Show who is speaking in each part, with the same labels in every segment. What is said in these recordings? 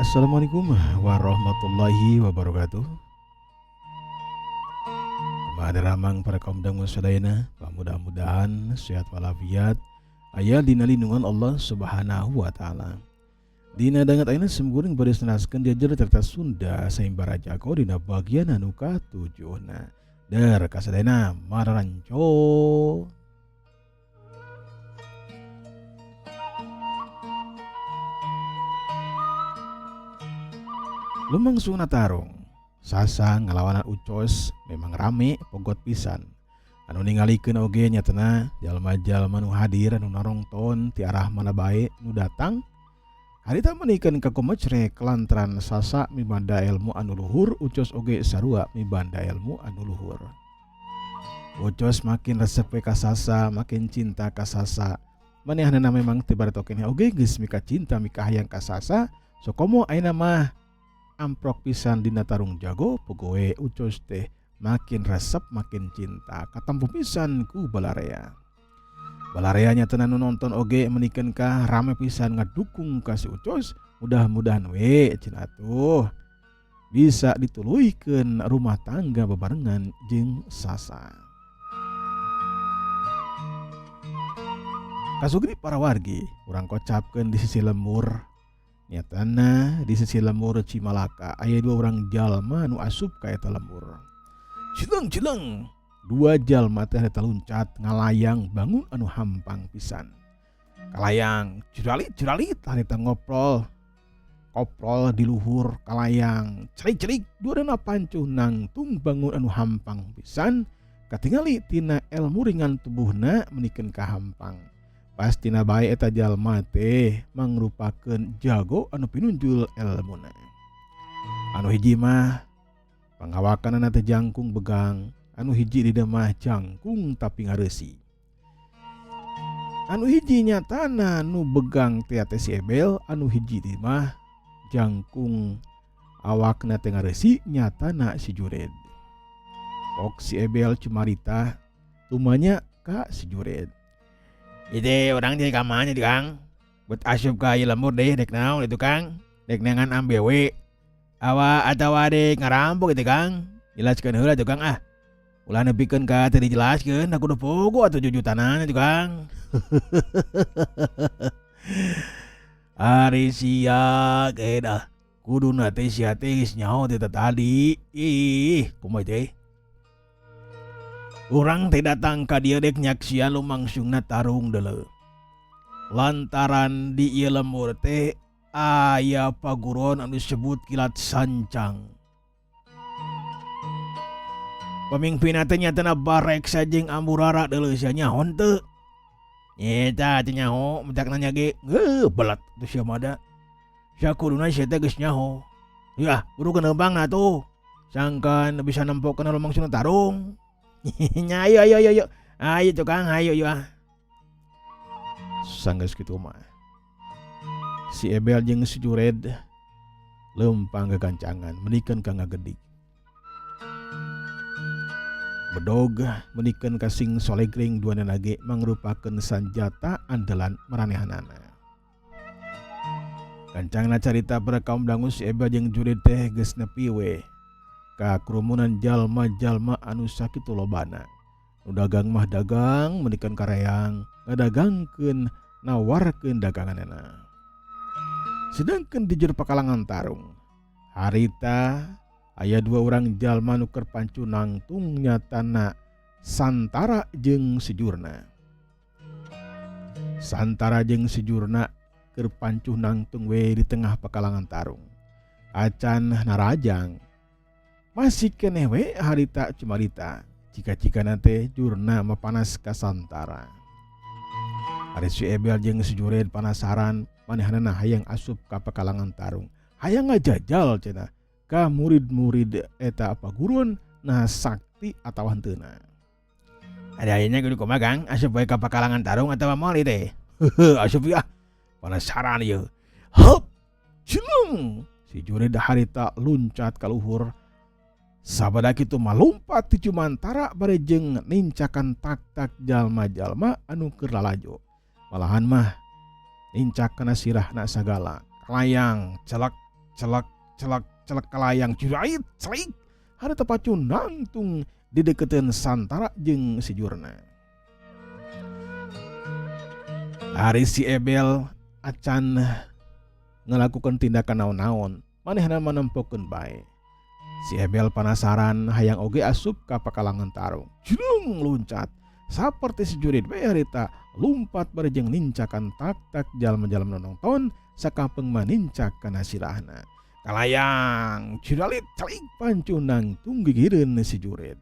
Speaker 1: Assalamualaikum warahmatullahi wabarakatuh. Ramang para kaum dangu sadayana, mudah-mudahan sehat walafiat, aya dina lindungan Allah Subhanahu wa taala. Dina dangat ayeuna semguring bari senaskeun diajar cerita Sunda saimbara jago dina bagian anu ka-7na. Der kasadayana mararanco. Lumangsungna tarung Sasa ngalawanan Ucos memang rame pogot pisan. Anu ningalikeun oge nyatana jalma-jalma nu hadir anu narongton ti arah mana bae nu datang. Harita menikeun ka kumecrek lantaran Sasa mibanda ilmu anu luhur, Ucos oge sarua mibanda ilmu anu luhur. Ucos makin resep ka Sasa, makin cinta ka Sasa. Manehna memang teu baretokeun oge geus mika cinta mika hayang ka Sasa. So komo ayeuna mah amprok pisan dina tarung jago, pogoe Ucos teh makin resep makin cinta katampu pisan ku balarea. Balarea nyatana nu nonton oge menikeun ka rame pisan ngadukung ka si Ucos. Mudah-mudahan we cenah atuh bisa dituluykeun rumah tangga bebarengan jeung Sasa. Kasugri para wargi urang kocapkeun di sisi lembur. Nyatana di sisi lembur Cimalaka aya dua orang jalma nu asup ka eta lembur. Cileng dua jalma teh eta luncat ngalayang bangun anu hampang pisan. Kalayang curalit harita ngoprol di luhur kalayang cerik duareuna pancuh nangtung bangun anu hampang pisan katingali tina elmu ringan tubuhna menikeun ka hampang. Pastina bae eta jalma teh mangrupakeun jago anu pinunjul elmuna. Anu hiji mah pangawakanana teh jangkung begang, anu hiji di mah jangkung tapi ngareusi. Anu hiji nyatana nu begang teh si Ebel, anu hiji di mah jangkung awakna teh ngareusi nyatana si Jured. Ok si Ebel cumarita tumanya ka si Jured. Ide orang jadi kamanya di Kang. Buat asup ka ieu lembur deh dek naon itu Kang. Dek nengan ambewe. Awa atawa dek ngarampok itu Kang. Jelaskeun heula tuh Kang ah. Ulah nepikeun ka teu dijelaskeun aku udah pogo atuh jujutanana itu Kang. Ari sia kedah. Kuduna teh sia teh geus nyaho teh tadi. Ih, kumaha teh? Urang teh datang ka dieu dek nyaksian lumangsungna tarung deuleu. Lantaran di ieu lembur teh aya paguron anu disebut Kilat Sancang. Pamimpinna teh nyatana barek sajeng amburara deuleu sia nyaho teu. Nyeta teh nyaho mentak nanya ge, belat teu sia mada. Sakuduna sia teh geus nyaho. Yah, kudu keneubangna tuh. Sangkan bisa nempokeun lumangsungna tarung. Ayo. Ayo tuh Kang, ayo ah. Sanggeus kitu mah. Si Ebel jeung si Jured leumpang kegancangan menikeun ka ngagedik. Bedog menikeun ka sing solegring duana ge mangrupakeun sanjata andalan maranehanana. Kancangna carita para kaum dangu si Ebel jeung Jured teh geus nepi we ka kerumunan jalma-jalma anu sakitu lobana. Nu dagang mah dagang menikeun kareang, ngadagangkeun nawarkeun daganganna. Sedangkeun di jero pakalangan tarung, harita aya dua orang jalma nu keur pancu nangtung nyatana Santara jeung Sejurna. Santara jeung Sejurna keur pancu nangtung we di tengah pakalangan tarung. Acan narajang masih keneh we harita cumarita cika-cikana teh Jurna mapanas ka Santara. Ari si Ebel jeung si Jured panasaran manehna hayang asup ka pakalangan tarung. Hayang ngajajal cenah ka murid-murid eta paguruan nah sakti atawa henteuna. Ada ayeuna kudu kumaha Kang? Asup we ka pakalangan tarung atawa moal ieu teh? Asup ya. Panasaran ieu. Hop! Cilung! Si Jured harita luncat ka luhur. Sabada kitu malumpat ti Cumantara barejeng nincakan tak-tak jalma-jalma anu keur lalajo. Malahan mah nincak kana sirahna sagala. Layang celak celak kalayang curait celik harita pacu nangtung di deketan Santara jeung si Jurna. Hari si Ebel acan ngelakukan tindakan naon-naon manehna menempokeun bae. Si Ebel penasaran hayang oge asup ka pakalangan tarung. Jlung luncat saperti si jurid bae harita lumpat barejeng nincakan tak jalma-jalma nonton sakapeung manincak kana silahna. Kalayang cudalit celik pancu nangtung gigireun si jurid.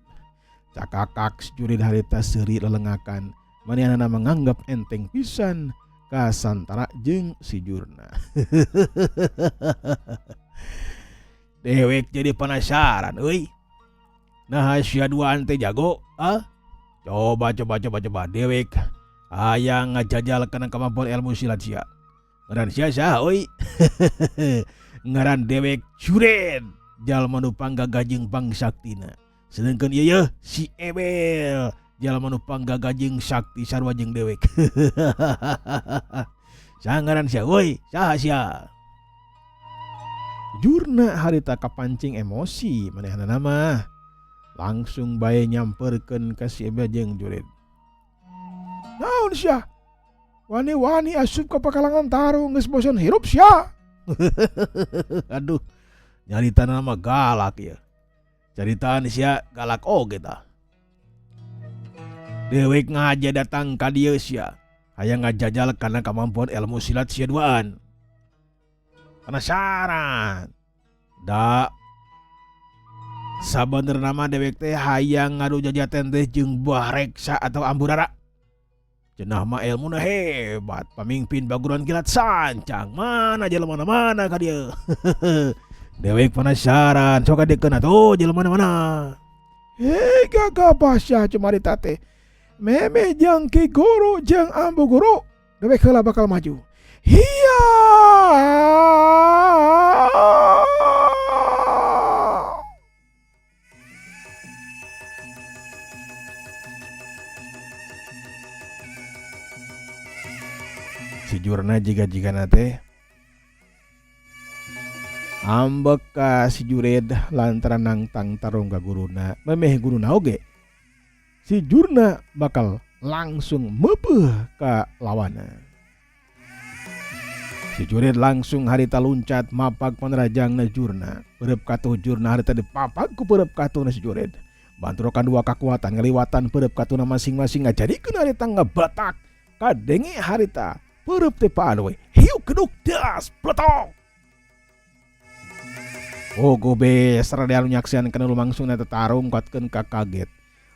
Speaker 1: Cakakak si jurid harita seuri lelengakan manehna menganggap enteng pisan ka Santara jeung si Jurna. Dewek jadi penasaran euy. Nah sia duaan teh jago, Coba dewek hayang ngajajalkeun kemampuan ilmu silat sia. Ngaran sia saha euy? Ngaran dewek Jurid, jalma nu panggaga jeung pangsaktina. Sedengkeun ieu si Ebel, jalma nu panggaga jeung sakti sarua jeung dewek. Sangaran sia euy, saha sia? Jurna harita kapancing emosi manehna mah langsung bae nyamperkeun ka si Ebel jeung Jurid. Naon sia? Wani-wani asup ka pakalangan tarung geus bosan hirup sia. Aduh, nyaritana mah galak ya. Caritaan sia galak oge tah. Dewek ngaja datang ka dieu sia, hayang ngajajal kana kemampuan ilmu silat sia duaan. Penasaran. Da sabenerna mah dewek teh hayang ngadu jajaten teh jeung buah reksa atau amburara. Cenah mah ilmuna hebat, pamimpin baguruan kilat sancang. Mana jelema mana ka dieu. Dewek penasaran, sok adekeun atuh jelema mana. Hei gagah sia cumarita teh. Meme jeung Ki Guru jeung Ambu Guru, dewek heula bakal maju. Hiya. Si Jurna jiga-jigana teh ambek ka si Jurid lantaran nangtang tarung ka guruna, memeh guruna oge. Si Jurna bakal langsung meupeuh ka lawana. Si Jurid langsung harita luncat mapag panerajangna Jurna. Peureup katuh Jurna harita dipapag ku peureup katuhna si Jurid. Banturokan dua kekuatan ngaliwatan peureup katuhna masing-masing ngajadikeun harita ngabatak kadenge harita peureup teh paan we. Hiu keduk das pletok. Oh gobe sarada anu nyaksian kana lumangsung eta tarung kuatkeun ka kaget.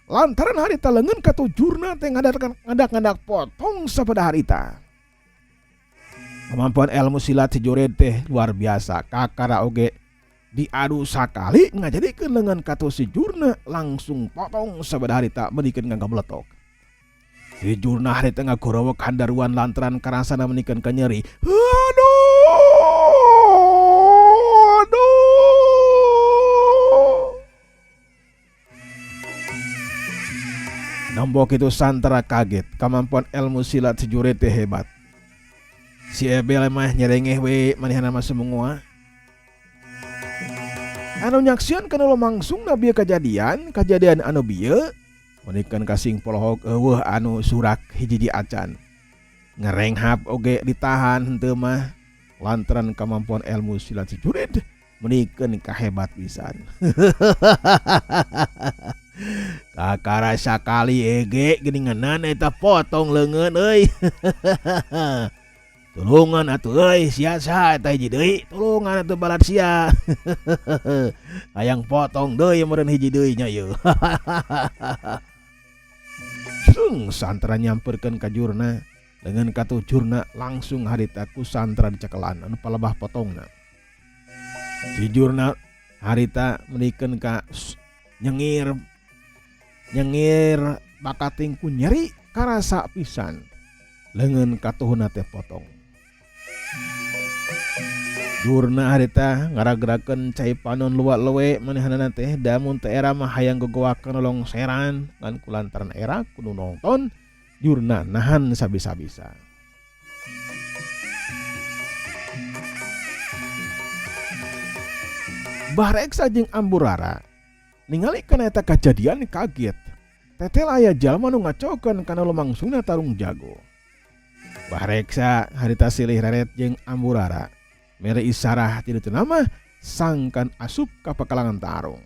Speaker 1: Lantaran harita leungeun katuh Jurna teh ngadak-ngadak potong sapada harita. Kemampuan ilmu silat si Jurid teh luar biasa. Kakara oge diadu sakali ngajadikeun leungeun katuh si Jurna langsung potong sabada harita menikeun ngangga meletok. Si Jurna harita ngagorowok handaruan lantaran karasana menikeun ka nyeri. Aduh. Nambok itu Santara kaget. Kemampuan ilmu silat si Jurid teh hebat. Si Ebel mah nyerengeh we manehna mah semua. Anu nyaksian kana lumangsung bieu kejadian anu bieu menikeun kasing polohok eueuh anu surak hiji di acan. Ngerenghap oge ditahan henteu mah lantaran kemampuan ilmu silat si Jurid menikeun kahebat pisan. Kakara sakali ege geuninganan eta potong leungeun euy. Tulungan atuh euy sia saha eta hiji deui, tulungan atuh balat sia. Hayang potong deui meureun hiji deui nya ieu. Santara nyamperkeun ka Jurna, leungeun katuh Jurna langsung harita ku Santara dicekelan anu palebah potongna. Si Jurna harita menikeun ka nyengir bakating ku nyeri karasa pisan. Leungeun katuhna teh potong. Jurna harita ngaragerakeun cai panon luwa-lewe manehna teh damun teh era mah hayang gogowakeun longseran ngan kulantaran era kudu nongton Jurna nahan sabisa-bisa. Bahreksa jeung Amburara ningali kana eta kajadian kaget. Tetel aya jalma nu ngacokeun kana lumangsungna tarung jago. Bahreksa harita silih reret jeung Amburara mere isarah ti dieu nama sangkan asup ka pakalangan tarung.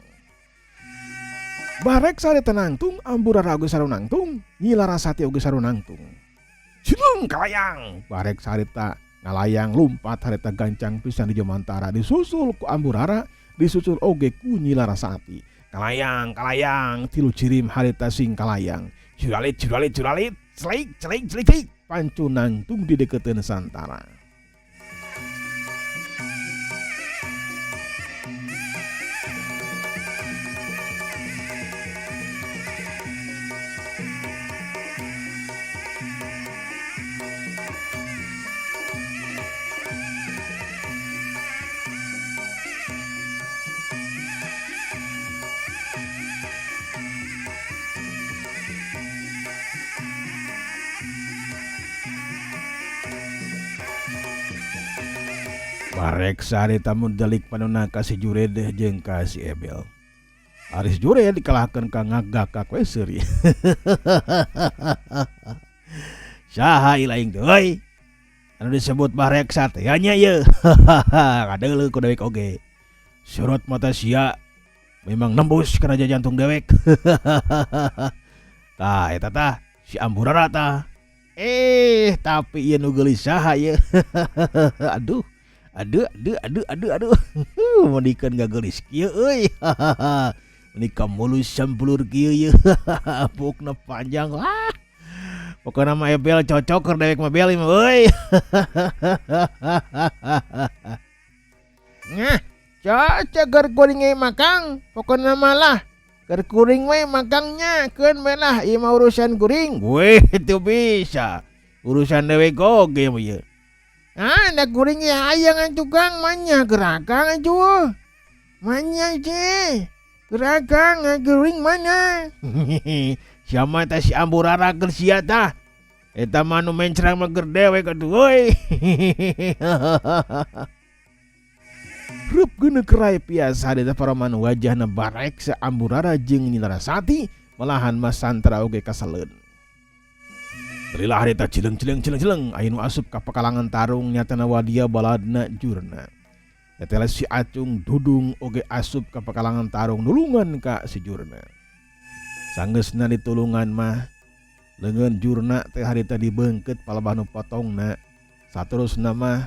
Speaker 1: Bahreksa harita nangtung, Amburara oge sarua nangtung, Nyi Larasati oge sarua nangtung. Cileng kalayang, Bahreksa harita ngalayang lumpat harita gancang pisan di Jomantara disusul ku Amburara, disusul oge ku Nyi Larasati. Kalayang tilu cirim harita sing kalayang. Juralit, celik, pancu nangtung di deketeun Santara. Bahreksa harita mundelik panonna ka si Jured jeung ka si Ebel. Aris Jured dikalahkeun ka ngagakak we seuri. Saha ilaing deui? Anu disebut Bahreksa teh nya ieu. Kadeuleuh ku dewek oge. Surut mata sia memang nembus kana jantung dewek. Tah eta tah si Amburara tah. Tapi ieu nu geulis saha ieu? Aduh. Menikeun gagelis kieu euy. Menika mulus sampulur kieu ye. Pukna panjang. Pokona mah Ebel cocok keur dewek mah Bel mah euy. Ngah, cocok keur kuring we makang. Pokona malah keur kuring we makangnya keun melah ieu mah urusan kuring. Weh, teu bisa. Urusan dewek oge mah ieu. Da kuring ya hayang tukang manya gerakang aja. Manya je. Gerakang kuring mana? Siapa ta si Amburara keur sia tah? Eta mah nu mencrang mah keur dewek atuh euy. Rup geuneuk rai piasa eta paraman wajahna Bahreksa Amburara jeung Nyi Larasati malahan Mas Santara oge kasaleun. Terilah harita cileng anu asup ka pakalangan tarung nyatana wadia baladna Jurna. Tetela si Acung Dudung oge asup ka pakalangan tarung nulungan ka si Jurna. Sanggeusna ditulungan mah leungeun Jurna teh harita dibeungkeut palebah nu potongna. Saterusna mah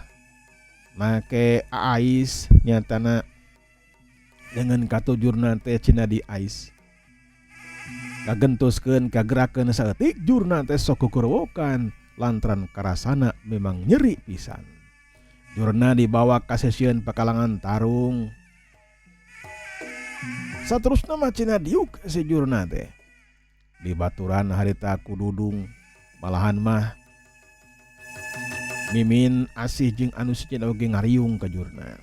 Speaker 1: make ais nyatana leungeun katujurna teh cenah di ais. Kagentuskeun kagerakeun saeutik Jurna teh sok kukurewokan lantaran karasana memang nyeri pisan. Jurna dibawa ka sesieun pakalangan tarung. Saterusna mah cenah diuk si Jurna teh. Di baturan harita ku Dudung malahan mah mimin asih jeung anu cenah oge ngariung ka Jurna.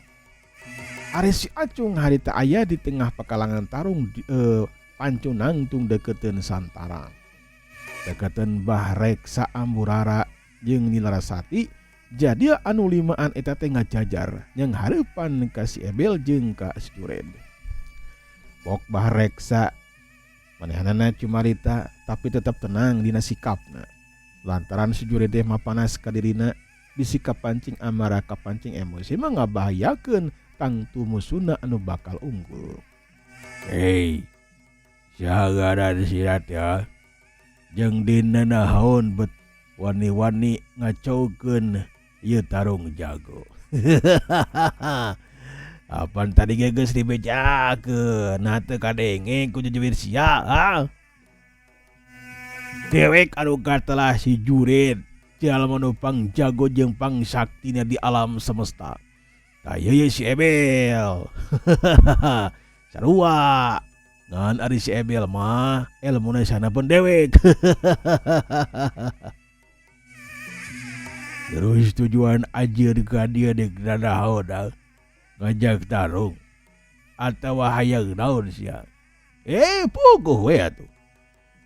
Speaker 1: Ari si Acung harita aya di tengah pakalangan tarung pancu nangtung deketeun Santara. Deketeun Bahreksa Amburara jeung Nyi Larasati jadi anu limaan eta teh ngajajar yang hareupan ka si Ebel jeung ka si Jured. Pok Bahreksa manehanana cumarita tapi tetap tenang dina sikapna. Lantaran si Jured teh mah panas ka dirina bisikap pancing amarah ka pancing emosi mah ngabahayakeun tangtu musuhna anu bakal unggul. Hei, jagaran sirat ya. Jeung dina naon bet wani-wani ngacaukeun ieu tarung jago. Apaan tadi geus dibejakeun hate kadenge ku jujur sia. Dewek anu katelah si Jured jalma nu pangjago jeung pangsaktina di alam semesta. Tah ieu si Ebel. Sarua ngan ari si Ebel mah elmuna sanapeun dewek. Terus tujuan ajeur ka dia dek dadahaon ngajak tarung atawa hayang naon sia. Puguh we atuh.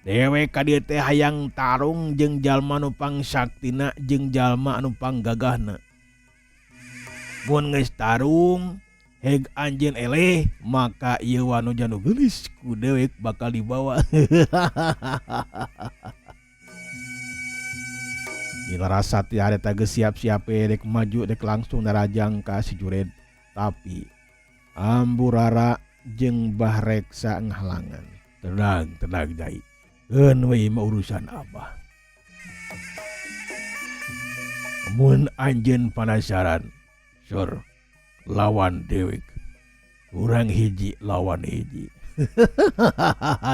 Speaker 1: Dewek ka dieu teh hayang tarung jeung jalma nu pangsaktina jeung jalma anu panggagahna. Mun geus tarung heg anjeun eleh maka ieu wanu janu geulis ku dewek bakal dibawa. Nilarasati harita geus siap-siap dek maju dek langsung narajang ka si Jured, tapi Amburara jeung Bah Reksa ngahalangan. Tenang Nyai, eun we mah urusan Abah. Mun anjeun penasaran, sur lawan dewek. Urang hiji lawan hiji.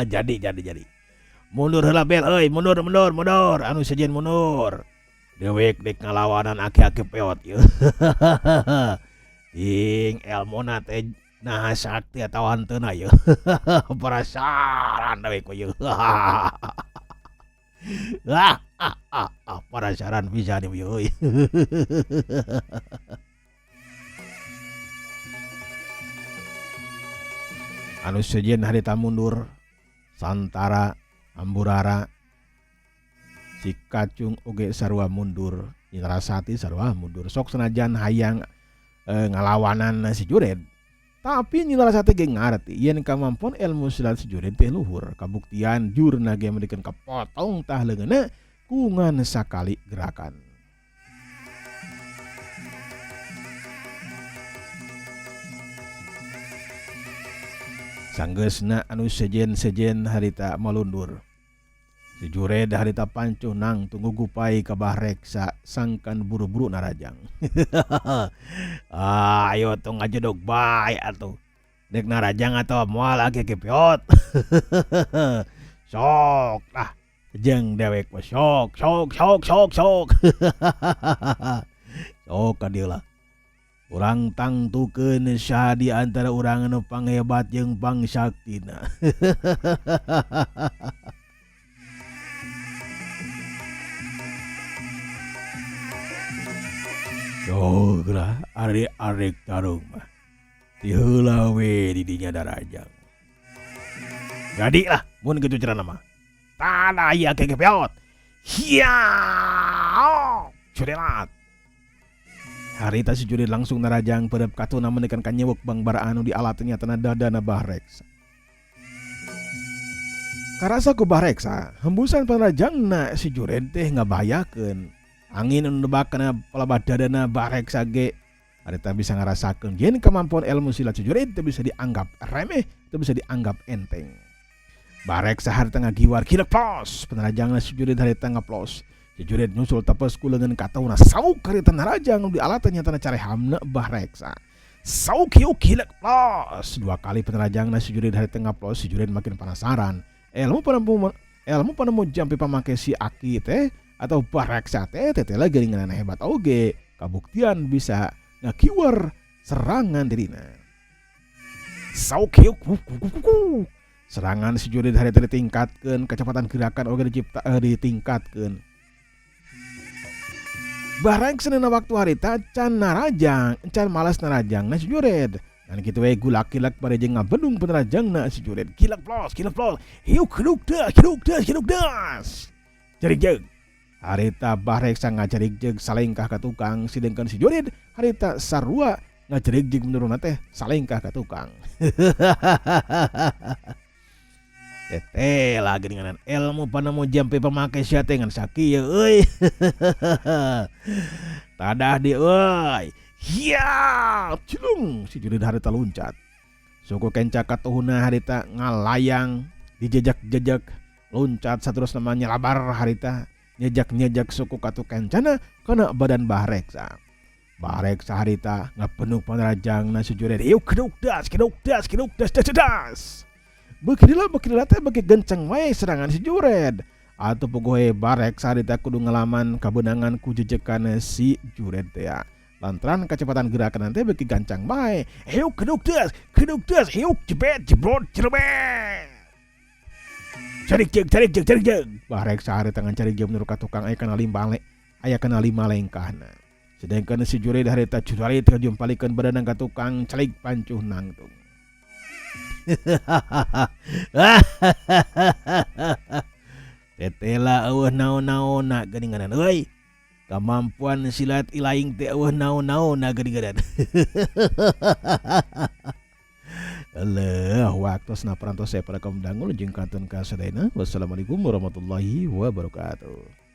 Speaker 1: Jadi. Mundur heula bel euy, mundur. Anu sejen mundur. Dewek dek ngalawanan aki-aki peot ieu. Ting elmona teh nah sakti atawa hanteuna ieu. Parasaran dewek ieu. Parasaran pisan ieu euy. Anu sejen harita mundur santara Amburara si Kacung oge sarua mundur, Nilarasati sarua mundur. Sok senajan hayang ngalawanan si Jured, tapi Nilarasati ge ngarti yen kemampuan ilmu silat si Jured teh luhur. Kabuktian jurna ge medikeun kapotong tah leungeunna kungan sakali gerakan. Sanggeusna anu sejen harita malundur, si Jured harita pancuh nang tunggu gupai ka Bah Reksa sangkan buru-buru narajang. Ayo tong ngajedog bae atuh. Dek narajang atau moal ake kepiot. Sok lah. Jeung dewek mah sok. Sok ka dieu lah. Urang tangtukeun saha di antara urang anu panghebat jeung pangsaktina. Sogra arek tarung mah ti heula we di dinya darajang. Jadi lah mun kitu carana mah. Tana ieu kekepeot. Hiya! Curelat. Harita si Jured langsung narajang peureup katuna menekan kanyewek bangbar anu di alatnya tanah dadana Bah Reksa. Karasa ku Bah Reksa, hembusan penarajangna si Jured teh ngabahayakeun. Angin anu nebakna palabah dadana Bah Reksa ge harita bisa ngarasakeun yen kemampuan ilmu silat si Jured teh bisa dianggap remeh, teu bisa dianggap enteng. Bah Reksa harita ngagiwar kilek plos, penarajangna si Jured harita ngaplos. Si Jured nyusul tepes ku leungeun katauna sauk harita narajang di alatnya tanah carehamna Bah Reksa. Sauk hiu kilek plos. Dua kali penarajangna si Jured harita ngaplos, si Jured makin penasaran. Ilmu panemu jampi pamake si Aki teh atau Bah Reksa teh tetela geuningan hebat oge. Kabuktian bisa ngakiwar serangan dirina. Sauk hiu serangan si Jured harita ditingkatkeun, kecepatan gerakan oge ditingkatkeun. Bah Reksa dina waktu harita can narajang, can malas narajang na si Jured. Dan kitu we gulak-gilak bari jeung ngabendung penerajangna si Jured. Kilak plos. Hiuk das. Jarig-jeg. Harita Bah Reksa ngajarig-jeg salengkah ka tukang, sedengkeun si Jured harita sarua ngajarig-jeg menurutna teh salengkah ka tukang. Tete lagi dengan ilmu panemu jampe pamake sia teh ngan sakieu euy. Tadah di euy. Hiya, cilung si Jured harita luncat. Suku kenca katuhuna harita ngalayang dijejak-jejak loncat saterus namanya labar harita nyejak suku katu kencana kana badan Bah Reksa. Bah Reksa harita ngapenuh panerajangna si Jured. Ieu keduk das. Bekidilah teh beki genceng wae serangan si Jured. Atuh pogoe Bah Reksa harita kudu ngalaman kabenangan ku jejekan si Jured teh. Lantaran kecepatan gerakan teh beki gancang bae. Hiuk keduk das, hiuk jebrot. Carik jeg. Bah Reksa harita ngancari jeg menurut tukang aya kana 5 lengkahna. Sedangkan si Jured harita cudarit kajumpalikeun badanna ka tukang celik pancuh nangtung. Tetela eueuh naon-naonna geuninganan euy. Kemampuan silat ilaing teh naon-naon geuning-geunan. Allah waktu perantos saya para kaum dangul jeung kanton kasadayana. Wassalamualaikum warahmatullahi wabarakatuh.